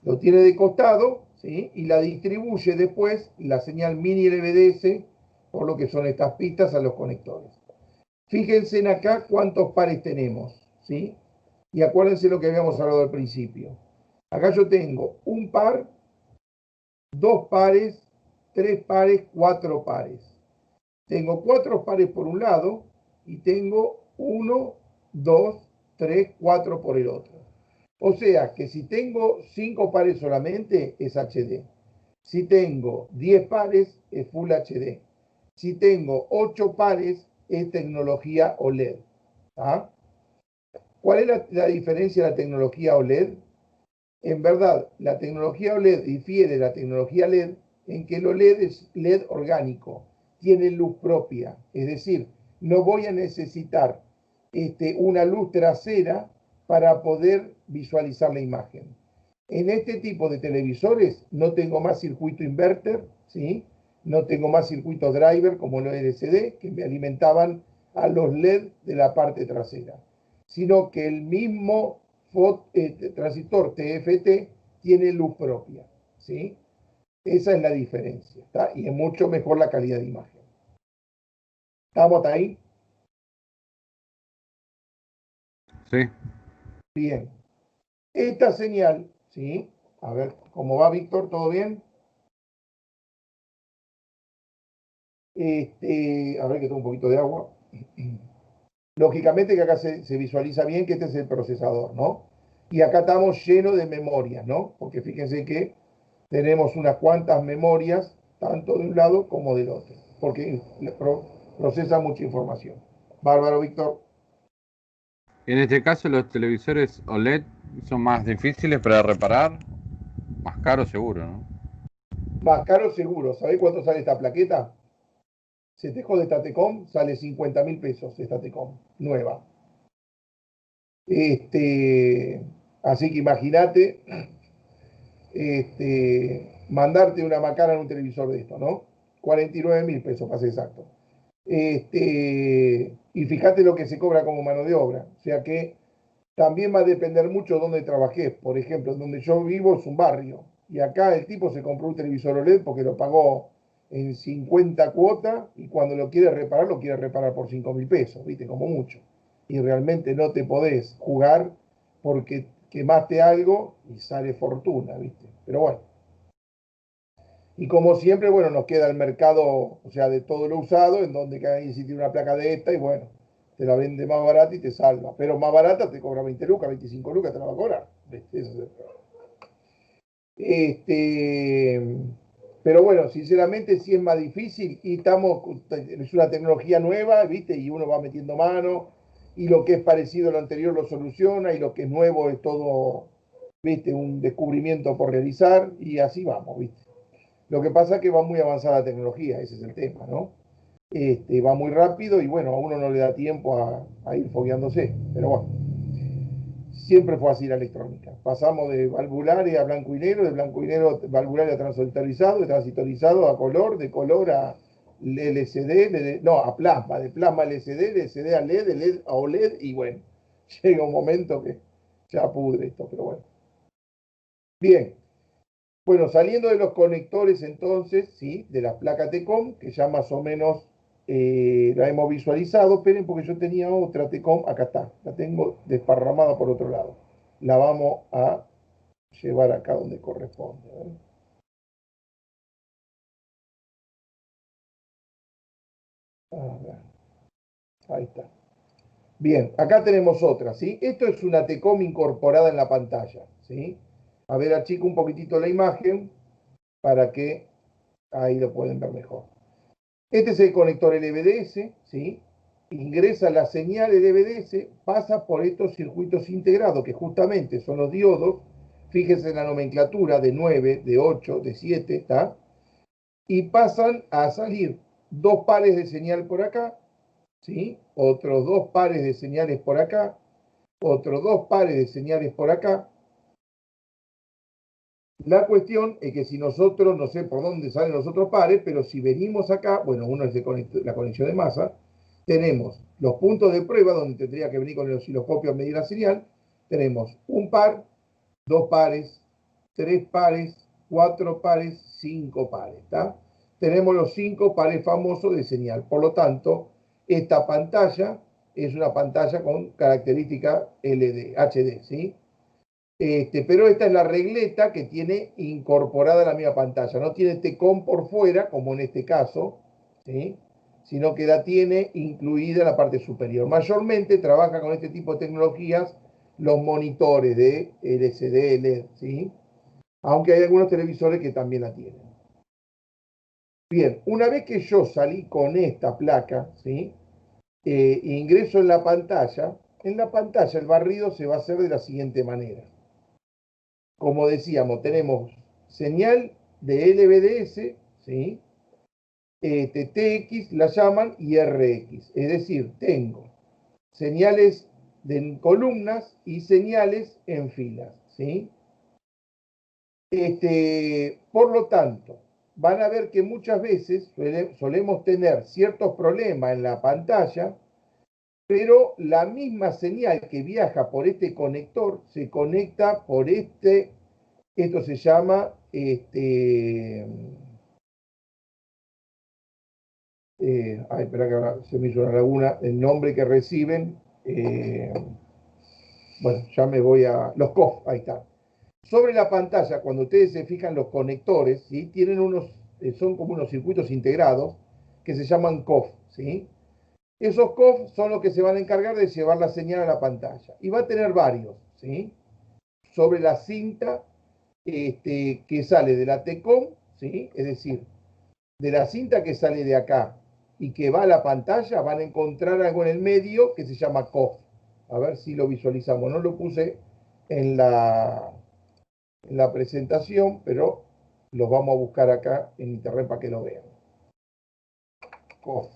lo tiene de costado, ¿sí? Y la distribuye después la señal mini LVDS por lo que son estas pistas a los conectores. Fíjense en acá cuántos pares tenemos, ¿sí? Y acuérdense lo que habíamos hablado al principio. Acá yo tengo un par, dos pares, tres pares, cuatro pares. Tengo cuatro pares por un lado y tengo uno, dos, tres, cuatro por el otro. O sea que si tengo 5 pares solamente es HD. Si tengo 10 pares es Full HD. Si tengo 8 pares es tecnología OLED. ¿Ah? ¿Cuál es la diferencia de la tecnología OLED? En verdad, la tecnología OLED difiere de la tecnología LED en que el OLED es LED orgánico, tiene luz propia, es decir, no voy a necesitar una luz trasera para poder visualizar la imagen. En este tipo de televisores no tengo más circuito inverter, ¿sí? No tengo más circuito driver como los LCD que me alimentaban a los LED de la parte trasera, sino que el mismo transistor TFT tiene luz propia, ¿sí? Esa es la diferencia, ¿está? Y es mucho mejor la calidad de imagen. ¿Estamos ahí? Sí. Bien. Esta señal, ¿sí? A ver, ¿cómo va, Víctor? ¿Todo bien? A ver que tengo un poquito de agua. Lógicamente que acá se visualiza bien que este es el procesador, ¿no? Y acá estamos llenos de memorias, ¿no? Porque fíjense que tenemos unas cuantas memorias, tanto de un lado como del otro, porque procesa mucha información. Bárbaro, Víctor. En este caso, los televisores OLED son más difíciles para reparar, más caros seguro, ¿no? Más caro seguro. ¿Sabés cuánto sale esta plaqueta? Se te jode esta Tecom, sale 50.000 pesos esta Tecom, nueva. Así que imagínate mandarte una macana en un televisor de esto, ¿no? 49.000 pesos, para ser exacto. Y fíjate lo que se cobra como mano de obra. O sea que también va a depender mucho de dónde trabajé. Por ejemplo, donde yo vivo es un barrio. Y acá el tipo se compró un televisor OLED porque lo pagó en 50 cuotas y cuando lo quiere reparar por 5.000 pesos, ¿viste? Como mucho. Y realmente no te podés jugar porque quemaste algo y sale fortuna, ¿viste? Pero bueno. Y como siempre, bueno, nos queda el mercado, o sea, de todo lo usado, en donde cada quien si tiene una placa de esta y bueno, te la vende más barata y te salva. Pero más barata te cobra 20 lucas, 25 lucas te la va a cobrar. ¿Viste? Eso es el problema. Este, pero bueno, sinceramente sí es más difícil y es una tecnología nueva, ¿viste? Y uno va metiendo mano y lo que es parecido a lo anterior lo soluciona y lo que es nuevo es todo, ¿viste? Un descubrimiento por realizar y así vamos, ¿viste? Lo que pasa es que va muy avanzada la tecnología, ese es el tema, ¿no? Va muy rápido y bueno, a uno no le da tiempo a ir fogueándose, pero bueno, siempre fue así la electrónica. Pasamos de valvulares a blanco y negro, de blanco y negro valvulares a transistorizado, de transistorizado a color, de color a LCD, no, a plasma, de plasma a LCD, de LCD a LED, de LED a OLED y bueno, llega un momento que ya pudre esto, pero bueno. Bien, bueno, saliendo de los conectores entonces, ¿sí? De las placas Tecom, que ya más o menos la hemos visualizado. Esperen porque yo tenía otra Tecom, acá está, la tengo desparramada por otro lado. La vamos a llevar acá donde corresponde. A ver, ahí está. Bien, acá tenemos otra, ¿sí? Esto es una Tecom incorporada en la pantalla, ¿sí? A ver, achico un poquitito la imagen para que ahí lo pueden ver mejor. Este es el conector LVDS, ¿sí? Ingresa la señal LVDS, pasa por estos circuitos integrados, que justamente son los diodos, fíjense en la nomenclatura de 9, de 8, de 7, ¿está? Y pasan a salir dos pares de señal por acá, ¿sí? Otros dos pares de señales por acá, otros dos pares de señales por acá. La cuestión es que si nosotros, no sé por dónde salen los otros pares, pero si venimos acá, bueno, uno es la conexión de masa, tenemos los puntos de prueba donde tendría que venir con el osciloscopio a medir la señal, tenemos un par, dos pares, 3 pares, 4 pares, 5 pares, ¿está? Tenemos los 5 pares famosos de señal. Por lo tanto, esta pantalla es una pantalla con característica HD, ¿sí? Pero esta es la regleta que tiene incorporada la misma pantalla. No tiene T-Con por fuera, como en este caso, ¿sí? Sino que la tiene incluida en la parte superior. Mayormente trabaja con este tipo de tecnologías los monitores de LCD, LED, ¿sí? Aunque hay algunos televisores que también la tienen. Bien, una vez que yo salí con esta placa, ¿sí? Ingreso en la pantalla el barrido se va a hacer de la siguiente manera. Como decíamos, tenemos señal de LVDS, ¿sí? TX la llaman y RX, es decir, tengo señales en columnas y señales en filas, ¿sí? Por lo tanto, van a ver que muchas veces solemos tener ciertos problemas en la pantalla, pero la misma señal que viaja por este conector se conecta por esto se llama, espera que ahora se me hizo una laguna, el nombre que reciben, bueno, ya me voy a, los COF, ahí está. Sobre la pantalla, cuando ustedes se fijan los conectores, ¿sí? Tienen unos, son como unos circuitos integrados que se llaman COF, ¿sí? Esos COF son los que se van a encargar de llevar la señal a la pantalla. Y va a tener varios, ¿sí? Sobre la cinta que sale de la TECOM, ¿sí? Es decir, de la cinta que sale de acá y que va a la pantalla, van a encontrar algo en el medio que se llama COF. A ver si lo visualizamos. No lo puse en la presentación, pero los vamos a buscar acá en internet para que lo vean. COF.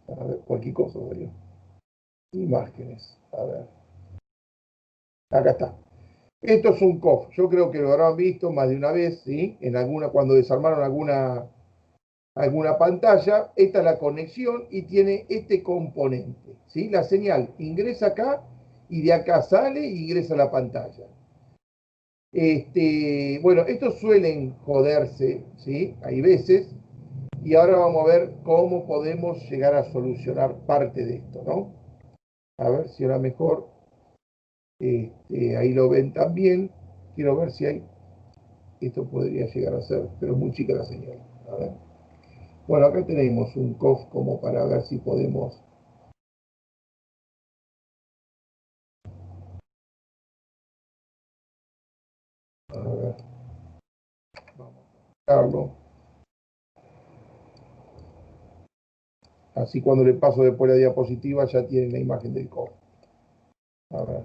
A ver, cualquier cosa, ¿verdad? Imágenes. A ver. Acá está. Esto es un COF. Yo creo que lo habrán visto más de una vez, ¿sí? En alguna, cuando desarmaron alguna pantalla. Esta es la conexión y tiene este componente, ¿sí? La señal ingresa acá y de acá sale y ingresa a la pantalla. Bueno, estos suelen joderse, ¿sí? Hay veces. Y ahora vamos a ver cómo podemos llegar a solucionar parte de esto, ¿no? A ver si ahora mejor, ahí lo ven también. Quiero ver si hay, esto podría llegar a ser, pero es muy chica la señal. A ver. Bueno, acá tenemos un COF como para ver si podemos. A ver. Vamos a buscarlo. Así cuando le paso después la diapositiva ya tienen la imagen del COF. A ver.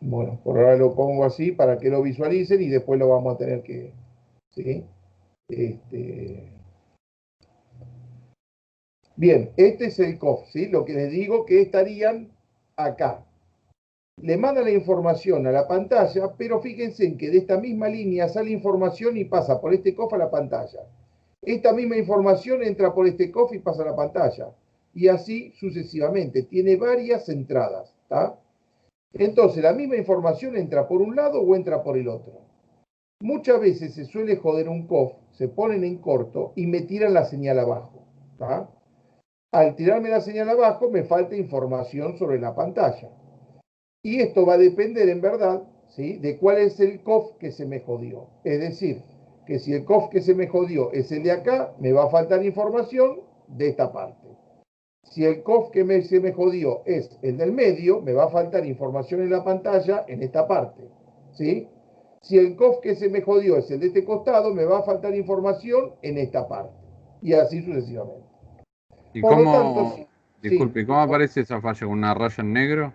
Bueno, por ahora lo pongo así para que lo visualicen y después lo vamos a tener que, ¿sí? Bien, este es el COF, ¿sí? Lo que les digo que estarían acá. Le manda la información a la pantalla, pero fíjense en que de esta misma línea sale información y pasa por este COF a la pantalla. Esta misma información entra por este COF y pasa a la pantalla. Y así sucesivamente. Tiene varias entradas, ¿está? Entonces, la misma información entra por un lado o entra por el otro. Muchas veces se suele joder un COF, se ponen en corto y me tiran la señal abajo, ¿está? Al tirarme la señal abajo me falta información sobre la pantalla. Y esto va a depender en verdad, ¿sí? De cuál es el COF que se me jodió. Es decir, que si el COF que se me jodió es el de acá, me va a faltar información de esta parte. Si el COF que se me jodió es el del medio, me va a faltar información en la pantalla en esta parte, ¿sí? Si el COF que se me jodió es el de este costado, me va a faltar información en esta parte. Y así sucesivamente. ¿Y Por lo tanto, cómo, sí, disculpe, cómo aparece esa falla con una raya en negro?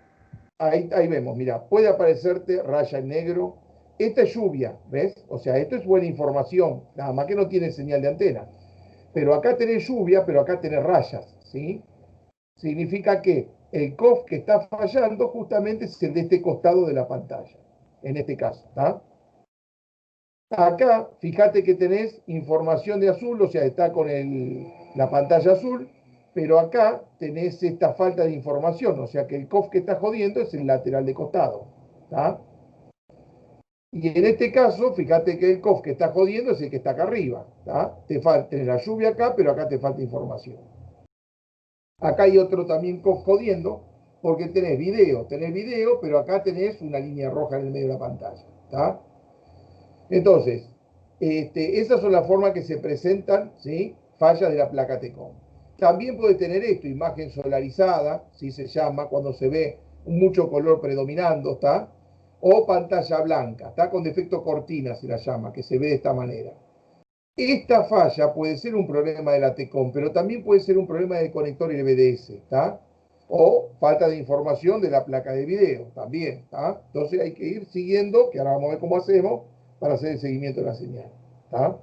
ahí vemos, mira, puede aparecerte raya en negro. Esta es lluvia, ¿ves? O sea, esto es buena información, nada más que no tiene señal de antena. Pero acá tenés lluvia, pero acá tenés rayas, ¿sí? Significa que el COF que está fallando justamente es el de este costado de la pantalla, en este caso, ¿está? Acá, fíjate que tenés información de azul, o sea, está con la pantalla azul, pero acá tenés esta falta de información, o sea que el COF que está jodiendo es el lateral de costado, ¿está? Y en este caso, fíjate que el COF que está jodiendo es el que está acá arriba, ¿está? Tenés la lluvia acá, pero acá te falta información. Acá hay otro también COF jodiendo, porque tenés video, pero acá tenés una línea roja en el medio de la pantalla, ¿está? Entonces, esas son las formas que se presentan, ¿sí? Fallas de la placa TECOM. También puede tener esto, imagen solarizada, ¿sí? Se llama, cuando se ve mucho color predominando, ¿está? O pantalla blanca, ¿está? Con defecto cortina se la llama, que se ve de esta manera. Esta falla puede ser un problema de la TECOM, pero también puede ser un problema del conector LVDS, ¿está? O falta de información de la placa de video, también, ¿está? Entonces hay que ir siguiendo, que ahora vamos a ver cómo hacemos, para hacer el seguimiento de la señal, ¿está?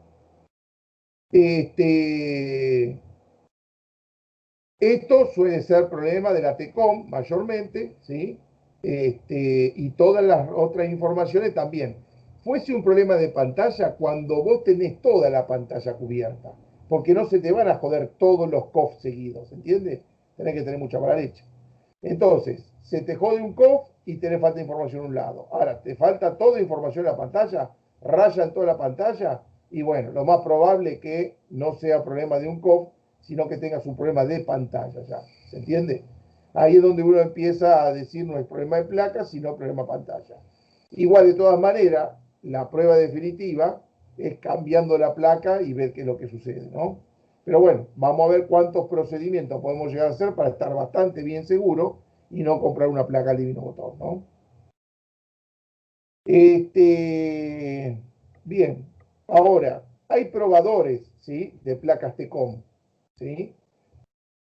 Esto suele ser problema de la TECOM mayormente, ¿sí? Y todas las otras informaciones también. Fuese un problema de pantalla cuando vos tenés toda la pantalla cubierta, porque no se te van a joder todos los COF seguidos, ¿entiendes? Tenés que tener mucha mala leche. Entonces, se te jode un COF y tenés falta de información en un lado. Ahora, te falta toda información en la pantalla, rayan toda la pantalla, y bueno, lo más probable es que no sea problema de un COF, sino que tengas un problema de pantalla ya. ¿Se entiende? Ahí es donde uno empieza a decir no es problema de placa, sino problema de pantalla. Igual, de todas maneras, la prueba definitiva es cambiando la placa y ver qué es lo que sucede, ¿no? Pero bueno, vamos a ver cuántos procedimientos podemos llegar a hacer para estar bastante bien seguro y no comprar una placa al divino botón, ¿no? Bien, ahora, hay probadores, ¿sí? De placas TECOM, ¿sí?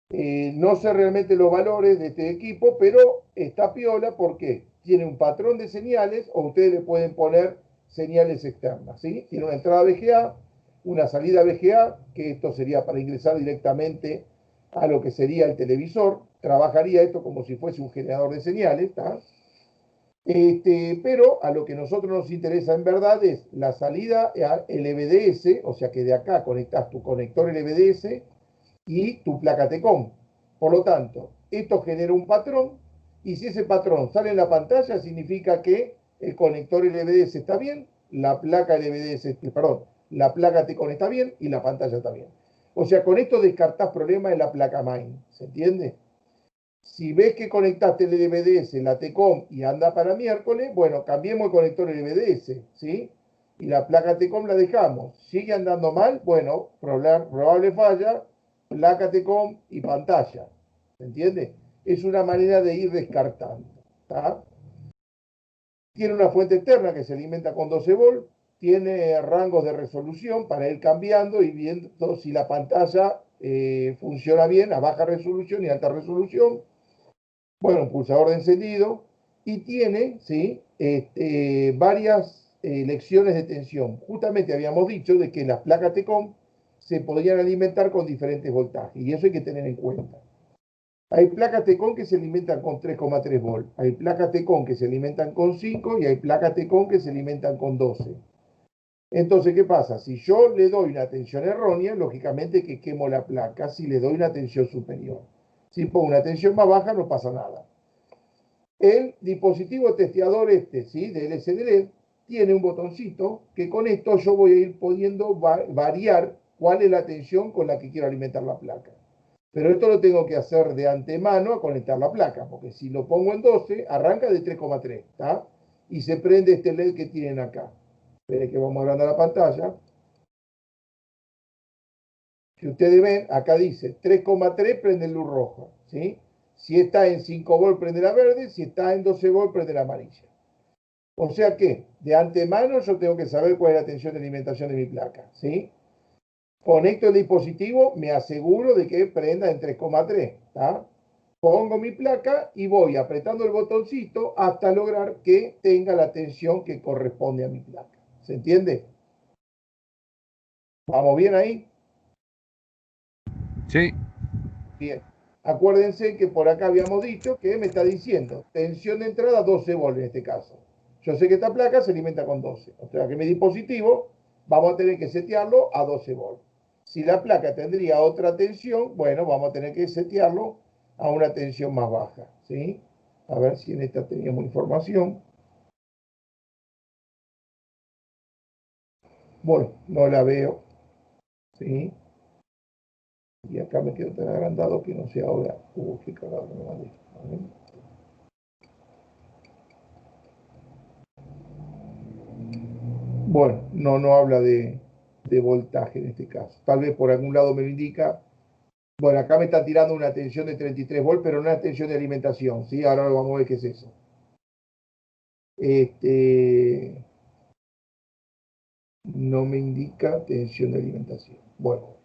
No sé realmente los valores de este equipo, pero está piola porque tiene un patrón de señales o ustedes le pueden poner señales externas, ¿sí? Tiene una entrada VGA, una salida VGA, que esto sería para ingresar directamente a lo que sería el televisor. Trabajaría esto como si fuese un generador de señales, ¿está? Pero a lo que a nosotros nos interesa en verdad es la salida LVDS, o sea que de acá conectas tu conector LVDS y tu placa TECOM. Por lo tanto, esto genera un patrón y si ese patrón sale en la pantalla significa que el conector LVDS está bien, la placa LVDS, perdón, la placa TECOM está bien y la pantalla está bien. O sea, con esto descartás problemas en la placa main, ¿se entiende? Si ves que conectaste el LVDS, la TECOM y anda para miércoles, bueno, cambiemos el conector LVDS, ¿sí? Y la placa TECOM la dejamos. ¿Sigue andando mal? Bueno, probable falla, placa TECOM y pantalla. ¿Se entiende? Es una manera de ir descartando. ¿Tá? Tiene una fuente externa que se alimenta con 12 volts, tiene rangos de resolución para ir cambiando y viendo si la pantalla funciona bien a baja resolución y alta resolución. Bueno, un pulsador de encendido y tiene, ¿sí? Varias lecciones de tensión. Justamente habíamos dicho de que las placas TECOM se podían alimentar con diferentes voltajes y eso hay que tener en cuenta. Hay placas TECOM que se alimentan con 3,3 volts, hay placas TECOM que se alimentan con 5 y hay placas TECOM que se alimentan con 12. Entonces, ¿qué pasa? Si yo le doy una tensión errónea, lógicamente que quemo la placa si le doy una tensión superior. Si pongo una tensión más baja, no pasa nada. El dispositivo testeador ¿sí? De LCD tiene un botoncito que con esto yo voy a ir pudiendo variar cuál es la tensión con la que quiero alimentar la placa. Pero esto lo tengo que hacer de antemano a conectar la placa, porque si lo pongo en 12, arranca de 3,3, ¿está? Y se prende este LED que tienen acá. Esperen que vamos a agrandar la pantalla. Si ustedes ven, acá dice 3,3 prende luz roja, ¿sí? Si está en 5 volt prende la verde, si está en 12 volt prende la amarilla. O sea que, de antemano yo tengo que saber cuál es la tensión de alimentación de mi placa, ¿sí? Conecto el dispositivo, me aseguro de que prenda en 3,3, ¿está? Pongo mi placa y voy apretando el botoncito hasta lograr que tenga la tensión que corresponde a mi placa. ¿Se entiende? ¿Vamos bien ahí? Sí, Bien. Acuérdense que por acá habíamos dicho que me está diciendo tensión de entrada 12 volts en este caso. Yo sé que esta placa se alimenta con 12. O sea que mi dispositivo vamos a tener que setearlo a 12 volts. Si la placa tendría otra tensión, bueno, vamos a tener que setearlo a una tensión más baja, ¿sí? A ver si en esta teníamos información. Bueno, no la veo, ¿sí? Y acá me quedo tan agrandado que no sé ahora. Qué cagado me mandé. Bueno, no habla de voltaje en este caso. Tal vez por algún lado me lo indica. Bueno, acá me está tirando una tensión de 33 volts, pero no una tensión de alimentación, ¿sí? Ahora vamos a ver qué es eso. No me indica tensión de alimentación. Bueno,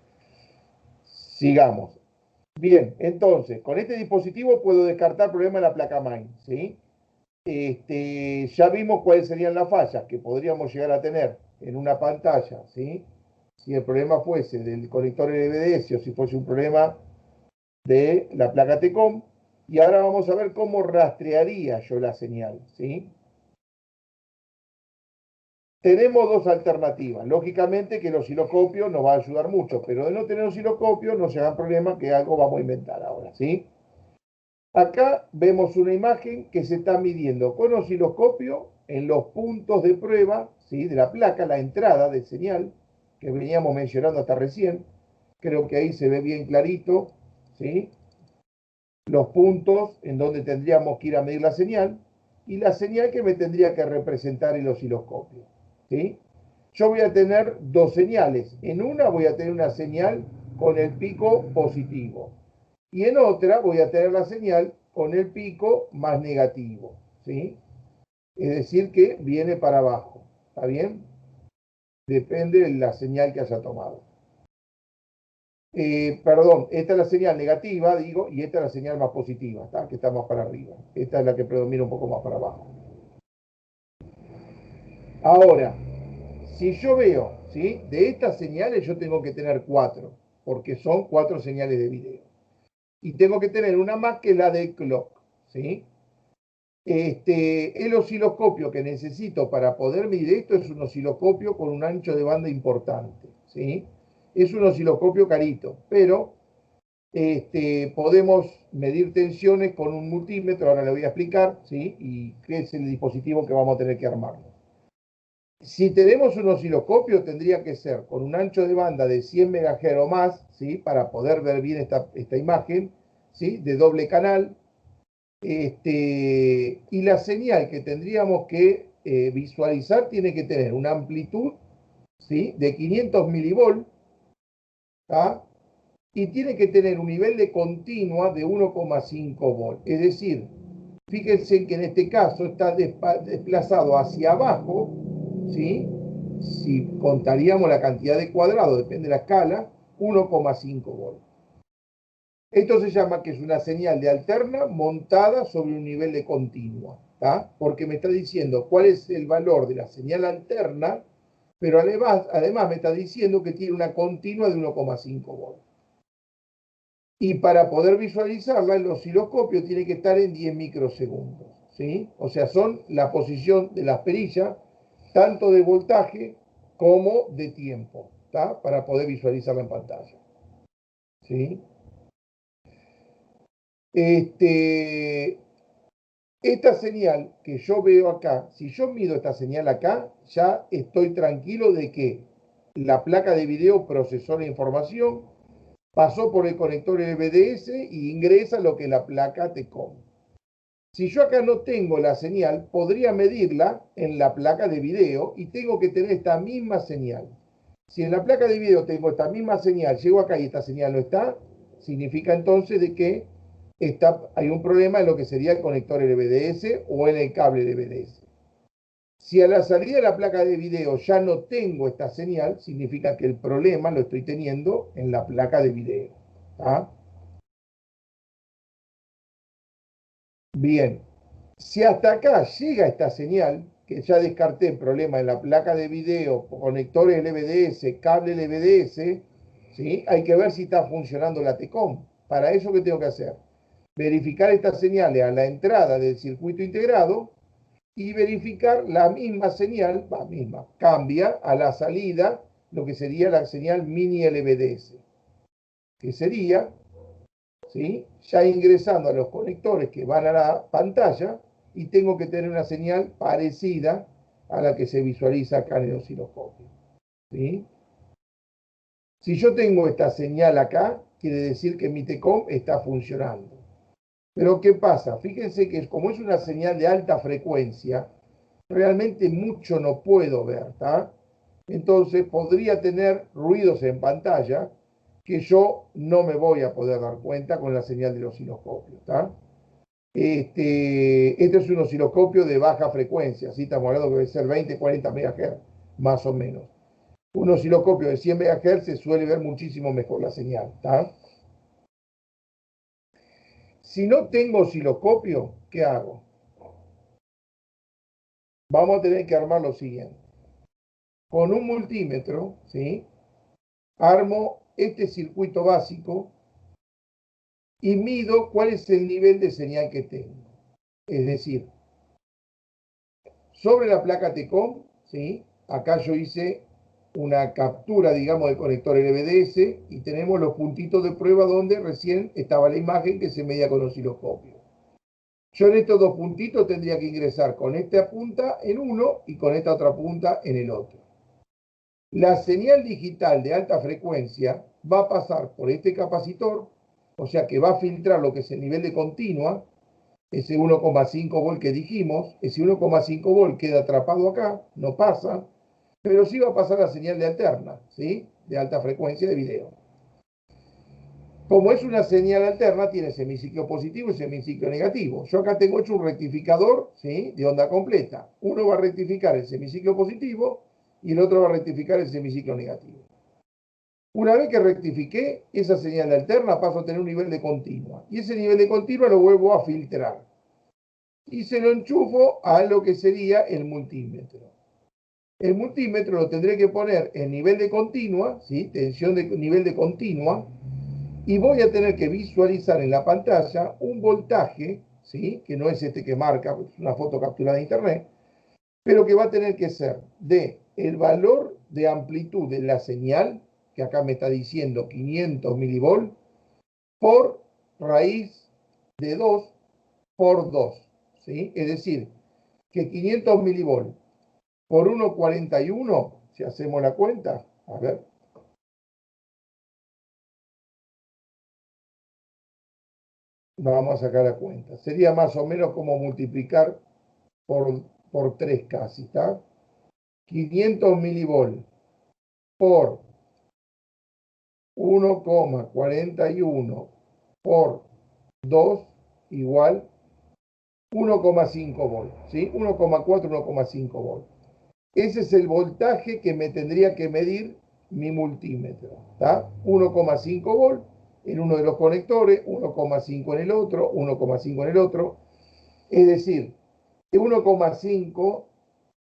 sigamos. Bien, entonces, con este dispositivo puedo descartar problema de la placa main, ¿sí? Ya vimos cuáles serían las fallas que podríamos llegar a tener en una pantalla, ¿sí? Si el problema fuese del conector LVDS o si fuese un problema de la placa TECOM. Y ahora vamos a ver cómo rastrearía yo la señal, ¿sí? Tenemos dos alternativas. Lógicamente que el osciloscopio nos va a ayudar mucho, pero de no tener osciloscopio no se hagan problema que algo vamos a inventar ahora, ¿sí? Acá vemos una imagen que se está midiendo con osciloscopio en los puntos de prueba, ¿sí? De la placa, la entrada de señal, que veníamos mencionando hasta recién. Creo que ahí se ve bien clarito, ¿sí? Los puntos en donde tendríamos que ir a medir la señal y la señal que me tendría que representar el osciloscopio, ¿sí? Yo voy a tener dos señales. En una voy a tener una señal con el pico positivo y en otra voy a tener la señal con el pico más negativo, ¿sí? Es decir, que viene para abajo, ¿está bien? Depende de la señal que haya tomado. Perdón, esta es la señal negativa, digo, y esta es la señal más positiva, ¿tá? Que está más para arriba. Esta es la que predomina un poco más para abajo. Ahora, si yo veo, ¿sí? De estas señales yo tengo que tener cuatro, porque son cuatro señales de video. Y tengo que tener una más que la del clock, ¿sí? El osciloscopio que necesito para poder medir esto es un osciloscopio con un ancho de banda importante, ¿sí? Es un osciloscopio carito, pero podemos medir tensiones con un multímetro, ahora le voy a explicar, ¿sí? Y qué es el dispositivo que vamos a tener que armar. Si tenemos un osciloscopio, tendría que ser con un ancho de banda de 100 MHz o más, ¿sí? Para poder ver bien esta imagen, ¿sí? De doble canal. Y la señal que tendríamos que visualizar tiene que tener una amplitud, ¿sí? De 500 milivolts, ¿tá? Y tiene que tener un nivel de continua de 1,5 volts. Es decir, fíjense que en este caso está desplazado hacia abajo, ¿sí? Si contaríamos la cantidad de cuadrados, depende de la escala, 1,5 volts. Esto se llama que es una señal de alterna montada sobre un nivel de continua, ¿tá? Porque me está diciendo cuál es el valor de la señal alterna, pero además me está diciendo que tiene una continua de 1,5 volts. Y para poder visualizarla, el osciloscopio tiene que estar en 10 microsegundos, ¿sí? O sea, son la posición de las perillas, tanto de voltaje como de tiempo, ¿tá? Para poder visualizarla en pantalla, ¿sí? Esta señal que yo veo acá, si yo mido esta señal acá, ya estoy tranquilo de que la placa de video procesó la información, pasó por el conector LVDS y ingresa lo que es la placa TECOM. Si yo acá no tengo la señal, podría medirla en la placa de video y tengo que tener esta misma señal. Si en la placa de video tengo esta misma señal, llego acá y esta señal no está, significa entonces de que hay un problema en lo que sería el conector LVDS o en el cable LVDS. Si a la salida de la placa de video ya no tengo esta señal, significa que el problema lo estoy teniendo en la placa de video. ¿Tá? Bien, si hasta acá llega esta señal, que ya descarté el problema en la placa de video, conectores LVDS, cable LVDS, ¿sí? Hay que ver si está funcionando la TECOM. Para eso, ¿qué tengo que hacer? Verificar estas señales a la entrada del circuito integrado y verificar la misma señal, cambia a la salida lo que sería la señal mini LVDS, que sería, ¿sí?, ya ingresando a los conectores que van a la pantalla, y tengo que tener una señal parecida a la que se visualiza acá en el osciloscopio, ¿sí? Si yo tengo esta señal acá, quiere decir que mi TECOM está funcionando. Pero ¿qué pasa? Fíjense que como es una señal de alta frecuencia, realmente mucho no puedo ver, ¿está? Entonces podría tener ruidos en pantalla que yo no me voy a poder dar cuenta con la señal del osciloscopio, ¿está? Este es un osciloscopio de baja frecuencia, ¿sí? Estamos hablando que debe ser 20, 40 MHz, más o menos. Un osciloscopio de 100 MHz se suele ver muchísimo mejor la señal, ¿está? Si no tengo osciloscopio, ¿qué hago? Vamos a tener que armar lo siguiente. Con un multímetro, ¿sí?, armo este circuito básico y mido cuál es el nivel de señal que tengo. Es decir, sobre la placa TECOM, ¿sí?, acá yo hice una captura, digamos, del conector LVDS y tenemos los puntitos de prueba donde recién estaba la imagen que se medía con osciloscopio. Yo en estos dos puntitos tendría que ingresar con esta punta en uno y con esta otra punta en el otro. La señal digital de alta frecuencia va a pasar por este capacitor, o sea que va a filtrar lo que es el nivel de continua, ese 1,5 volt que dijimos. Ese 1,5 volt queda atrapado acá, no pasa, pero sí va a pasar la señal de alterna, ¿sí?, de alta frecuencia de video. Como es una señal alterna, tiene semiciclo positivo y semiciclo negativo. Yo acá tengo hecho un rectificador, ¿sí?, de onda completa. Uno va a rectificar el semiciclo positivo y el otro va a rectificar el semiciclo negativo. Una vez que rectifiqué esa señal de alterna, paso a tener un nivel de continua. Y ese nivel de continua lo vuelvo a filtrar. Y se lo enchufo a lo que sería el multímetro. El multímetro lo tendré que poner en nivel de continua, ¿sí?, tensión de nivel de continua, y voy a tener que visualizar en la pantalla un voltaje, ¿sí?, que no es este que marca, es una foto capturada de internet, pero que va a tener que ser de el valor de amplitud de la señal, que acá me está diciendo 500 milivolts, por raíz de 2 por 2, ¿sí? Es decir, que 500 milivolts por 1,41, si hacemos la cuenta, a ver, vamos a sacar la cuenta. Sería más o menos como multiplicar por 3 casi, ¿está? 500 milivolts por 1,41 por 2 igual 1,5 volt, ¿sí? 1,4, 1,5 volt. Ese es el voltaje que me tendría que medir mi multímetro, ¿está? 1,5 volt en uno de los conectores, 1,5 en el otro, 1,5 en el otro. Es decir, 1,5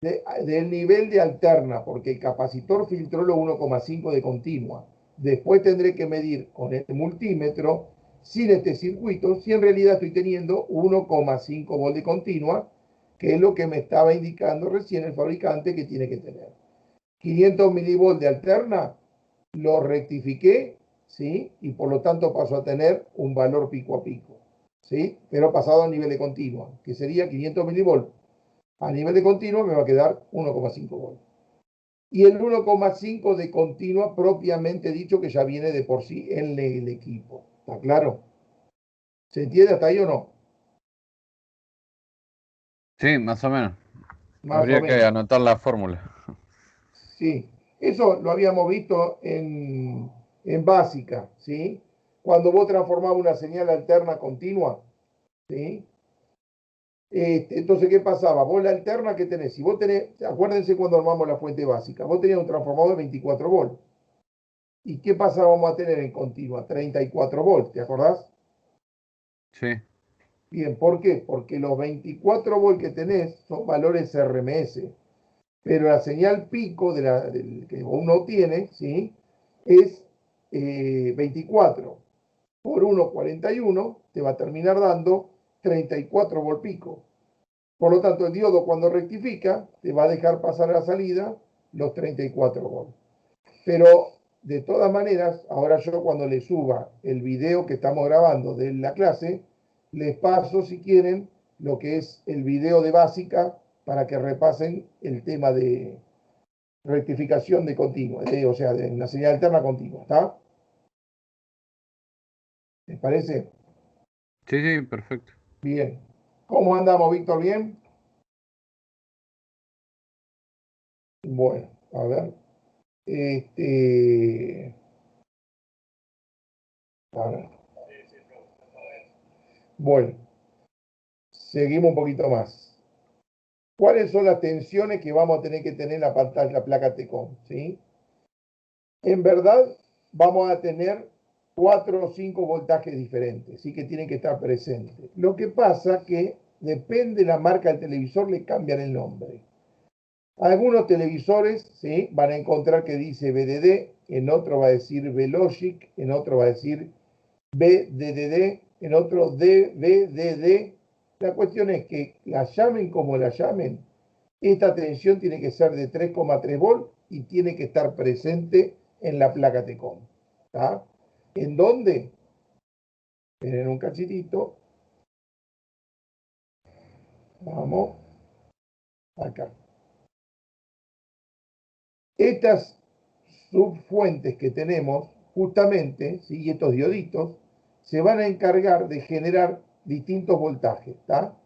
del nivel de alterna, porque el capacitor filtró los 1,5 de continua. Después tendré que medir con el multímetro, sin este circuito, si en realidad estoy teniendo 1,5 volt de continua, que es lo que me estaba indicando recién el fabricante que tiene que tener. 500 milivolts de alterna, lo rectifiqué, ¿sí?, y por lo tanto paso a tener un valor pico a pico, ¿sí?, pero pasado a nivel de continua, que sería 500 milivolts. A nivel de continua me va a quedar 1,5 volt. Y el 1,5 de continua propiamente dicho, que ya viene de por sí en el equipo. ¿Está claro? ¿Se entiende hasta ahí o no? Sí, más o menos. Más o Habría que menos. anotar la fórmula. Sí. Eso lo habíamos visto en básica, ¿sí? Cuando vos transformabas una señal alterna continua, ¿sí? Entonces, ¿qué pasaba? Vos la alterna que tenés, si vos tenés, acuérdense cuando armamos la fuente básica, vos tenías un transformador de 24 volts. ¿Y qué pasa? Vamos a tener en continua 34 volts, ¿te acordás? Sí. Bien, ¿por qué? Porque los 24 volts que tenés son valores RMS, pero la señal pico que uno tiene, ¿sí?, es 24 por 1,41, te va a terminar dando 34 volts pico. Por lo tanto, el diodo cuando rectifica te va a dejar pasar a la salida los 34 volts. Pero de todas maneras, ahora yo cuando les suba el video que estamos grabando de la clase, les paso, si quieren, lo que es el video de básica para que repasen el tema de rectificación de continua, o sea, de una señal alterna continua, ¿está? ¿Les parece? Sí, sí, perfecto. Bien. ¿Cómo andamos, Víctor? ¿Bien? Bueno, a ver. A ver. Bueno, seguimos un poquito más. ¿Cuáles son las tensiones que vamos a tener que tener en la pantalla, la placa TECOM? ¿Sí? En verdad, vamos a tener 4 o 5 voltajes diferentes, sí que tienen que estar presentes. Lo que pasa que depende de la marca del televisor, le cambian el nombre. Algunos televisores, ¿sí?, van a encontrar que dice BDD, en otro va a decir Velogic, en otro va a decir BDD, en otro DVDD. La cuestión es que la llamen como la llamen, esta tensión tiene que ser de 3,3 volt y tiene que estar presente en la placa TECOM. ¿Está? ¿En dónde? En un cachitito. Vamos. Acá. Estas subfuentes que tenemos, justamente, ¿sí?, y estos dioditos, se van a encargar de generar distintos voltajes. ¿Está?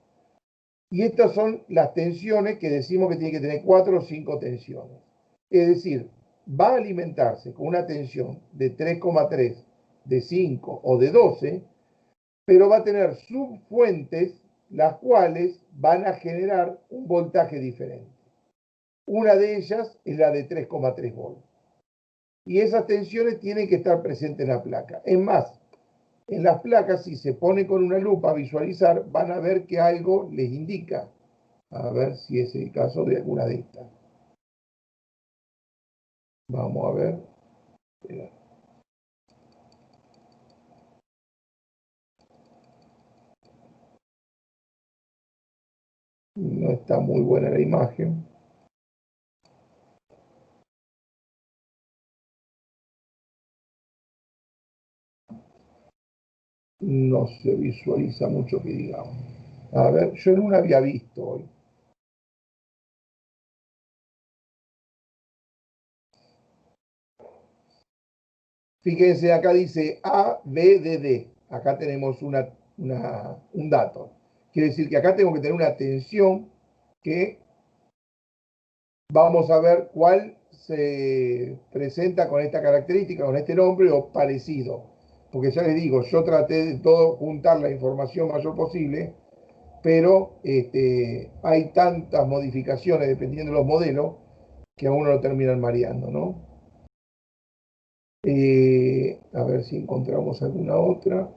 Y estas son las tensiones que decimos que tiene que tener 4 o 5 tensiones. Es decir, va a alimentarse con una tensión de 3,3, de 5 o de 12, pero va a tener subfuentes las cuales van a generar un voltaje diferente. Una de ellas es la de 3,3 volts. Y esas tensiones tienen que estar presentes en la placa. Es más, en las placas, si se pone con una lupa a visualizar, van a ver que algo les indica. A ver si es el caso de alguna de estas. Vamos a ver. No está muy buena la imagen. No se visualiza mucho que digamos. A ver, yo no la había visto hoy. Fíjense, acá dice ABDD. Acá tenemos un dato. Quiere decir que acá tengo que tener una tensión que vamos a ver cuál se presenta con esta característica, con este nombre o parecido. Porque ya les digo, yo traté de todo juntar la información mayor posible, pero hay tantas modificaciones dependiendo de los modelos que a uno lo terminan mareando, ¿no? A ver si encontramos alguna otra.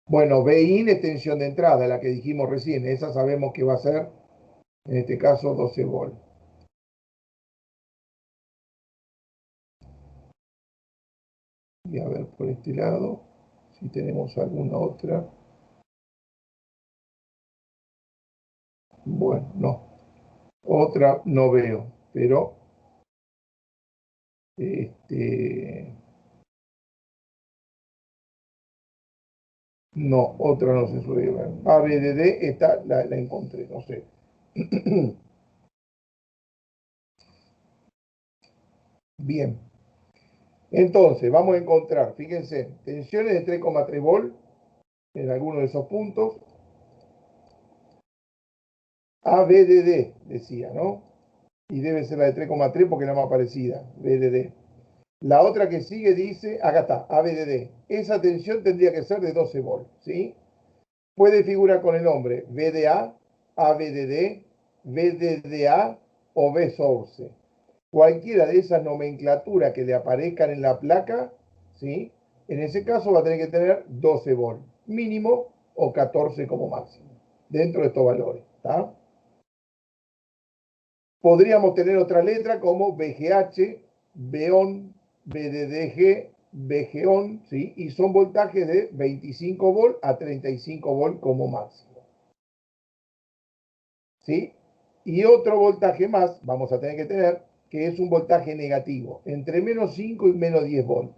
Bueno, BIN es tensión de entrada, la que dijimos recién. Esa sabemos que va a ser, en este caso, 12 volt. Y a ver por este lado, si tenemos alguna otra. Bueno, no. Otra no veo, pero no, otra no se suele ver. ABDD, esta la encontré, no sé. Bien. Entonces, vamos a encontrar, fíjense, tensiones de 3,3 volt en alguno de esos puntos. ABDD, decía, ¿no? Y debe ser la de 3,3 porque es la más parecida, BDD. La otra que sigue dice, acá está, ABDD. Esa tensión tendría que ser de 12 volts, ¿sí? Puede figurar con el nombre VDA, ABDD, VDDA o V-Source. Cualquiera de esas nomenclaturas que le aparezcan en la placa, ¿sí?, en ese caso va a tener que tener 12 volts mínimo o 14 como máximo, dentro de estos valores. ¿Está? Podríamos tener otra letra como VGH, VON, VDDG, VGON, ¿sí? Y son voltajes de 25 volt a 35 volt como máximo. ¿Sí? Y otro voltaje más vamos a tener que tener, que es un voltaje negativo, entre menos 5 y menos 10 volts.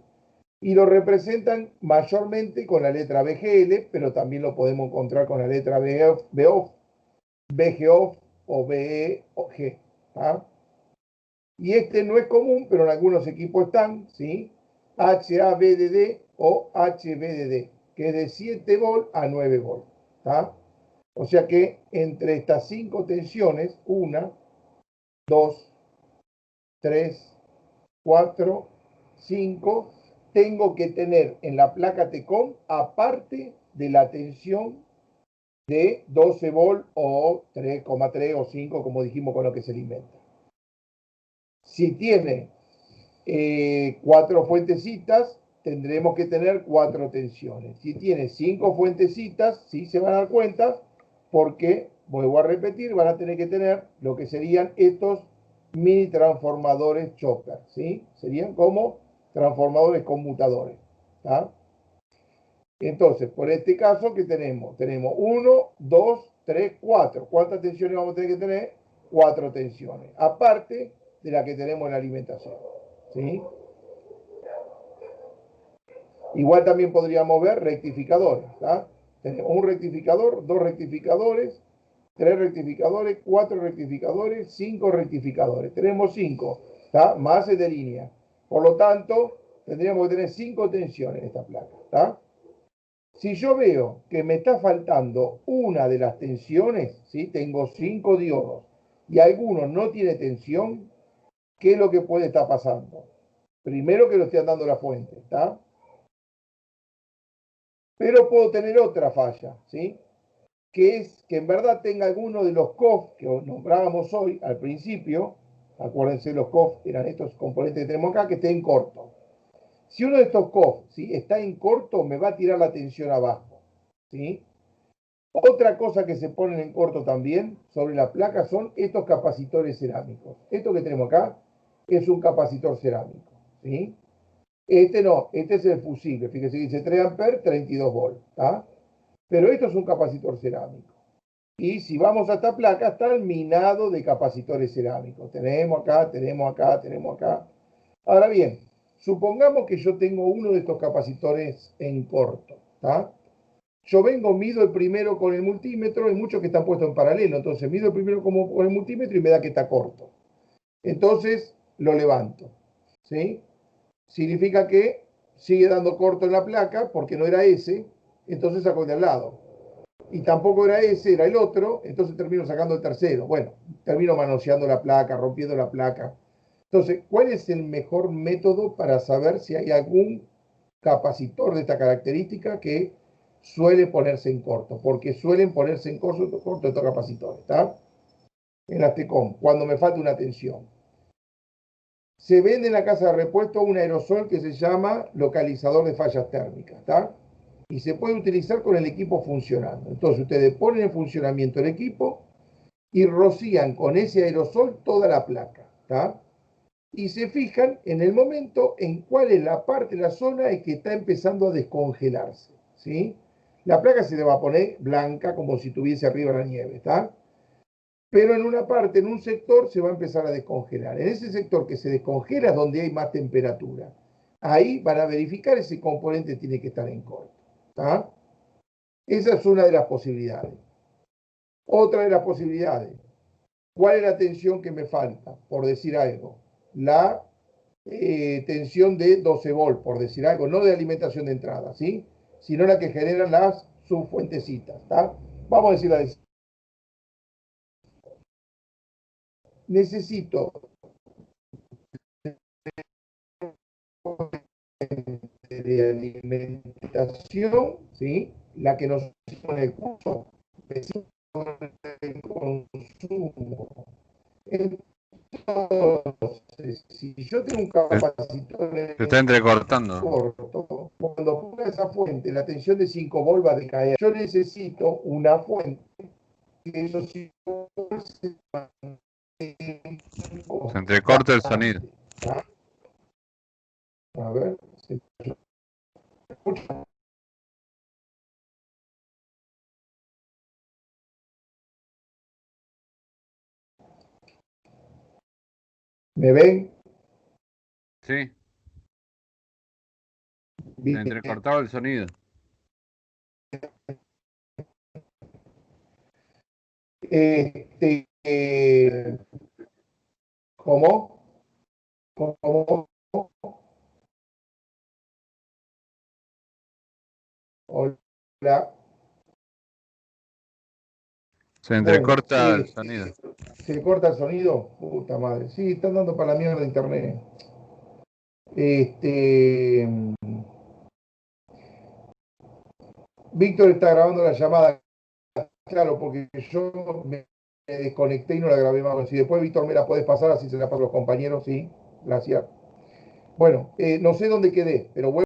Y lo representan mayormente con la letra BGL, pero también lo podemos encontrar con la letra BOFF, BGOFF o BE o G. ¿Ah? Y este no es común, pero en algunos equipos están, ¿sí? HAVDD o HVDD, que es de 7 volt a 9 volt. ¿Ah? O sea que entre estas 5 tensiones, 1, 2, 3, 4, 5, tengo que tener en la placa TECOM, aparte de la tensión de 12 volt o 3,3 o 5, como dijimos con lo que se le inventa. Si tiene 4 fuentecitas, tendremos que tener 4 tensiones. Si tiene 5 fuentecitas, sí se van a dar cuenta, porque, vuelvo a repetir, van a tener que tener lo que serían estos mini transformadores chopper, ¿sí? Serían como transformadores conmutadores, ¿tá? Entonces, por este caso, ¿qué tenemos? Tenemos 1, 2, 3, 4. ¿Cuántas tensiones vamos a tener que tener? 4 tensiones, aparte de la que tenemos en la alimentación, ¿sí? Igual también podríamos ver rectificadores, ¿tá? Tenemos un rectificador, 2 rectificadores, 3 rectificadores, 4 rectificadores, 5 rectificadores. Tenemos 5, ¿tá? Más de línea. Por lo tanto, tendríamos que tener 5 tensiones en esta placa, ¿tá? Si yo veo que me está faltando una de las tensiones, ¿sí? Tengo 5 diodos y alguno no tiene tensión, ¿qué es lo que puede estar pasando? Primero que lo estoy dando la fuente, ¿está? Pero puedo tener otra falla, ¿sí? Que es que en verdad tenga alguno de los COF que nombrábamos hoy al principio, acuérdense, los COF eran estos componentes que tenemos acá, que estén en corto. Si uno de estos COF, ¿sí? Está en corto, me va a tirar la tensión abajo, ¿sí? Otra cosa que se ponen en corto también sobre la placa son estos capacitores cerámicos. Esto que tenemos acá es un capacitor cerámico, ¿sí? Este no, este es el fusible. Fíjense que dice 3 amperes, 32 volts, ¿tá? Pero esto es un capacitor cerámico. Y si vamos a esta placa, está el minado de capacitores cerámicos. Tenemos acá, tenemos acá, tenemos acá. Ahora bien, supongamos que yo tengo uno de estos capacitores en corto, ¿tá? Yo vengo, mido el primero con el multímetro, hay muchos que están puestos en paralelo, entonces mido el primero con el multímetro y me da que está corto. Entonces lo levanto, ¿sí? Significa que sigue dando corto en la placa porque no era ese, entonces saco el de al lado. Y tampoco era ese, era el otro, entonces termino sacando el tercero. Bueno, termino manoseando la placa, rompiendo la placa. Entonces, ¿cuál es el mejor método para saber si hay algún capacitor de esta característica que suele ponerse en corto? Porque suelen ponerse en corto estos capacitores, ¿está? En las TECOM, cuando me falta una tensión. Se vende en la casa de repuesto un aerosol que se llama localizador de fallas térmicas, ¿está? Y se puede utilizar con el equipo funcionando. Entonces ustedes ponen en funcionamiento el equipo y rocían con ese aerosol toda la placa, ¿está? Y se fijan en el momento en cuál es la parte de la zona en que está empezando a descongelarse, ¿sí? La placa se le va a poner blanca como si tuviese arriba la nieve, ¿está? Pero en una parte, en un sector, se va a empezar a descongelar. En ese sector que se descongela es donde hay más temperatura. Ahí van a verificar ese componente tiene que estar en corto, ¿está? Esa es una de las posibilidades. Otra de las posibilidades, ¿cuál es la tensión que me falta? Por decir algo, la tensión de 12 volt, por decir algo, no de alimentación de entrada, ¿sí? Sino la que generan las subfuentecitas, ¿está? Vamos a decir la de... Necesito de alimentación, ¿sí? La que nos hicieron el curso, el consumo. Entonces, si yo tengo un capacitor Se está entrecortando. corto, cuando ponga esa fuente, la tensión de 5 volt va a decaer. Yo necesito una fuente que esos 5 volt se mantengan Se entrecorta el constantes. sonido. A ver, ¿se escucha? ¿Me ven? Sí, se Bien. entrecortaba el sonido. Este, ¿Cómo? ¿Cómo? Hola. Se Bueno, entrecorta el sonido. ¿se corta el sonido? Puta madre. Sí, están dando para la mierda de internet. Este, Víctor está grabando la llamada, claro, porque yo me desconecté y no la grabé más. Si después Víctor me la puedes pasar, así se la paso a los compañeros, sí. Gracias. Bueno, no sé dónde quedé, pero bueno.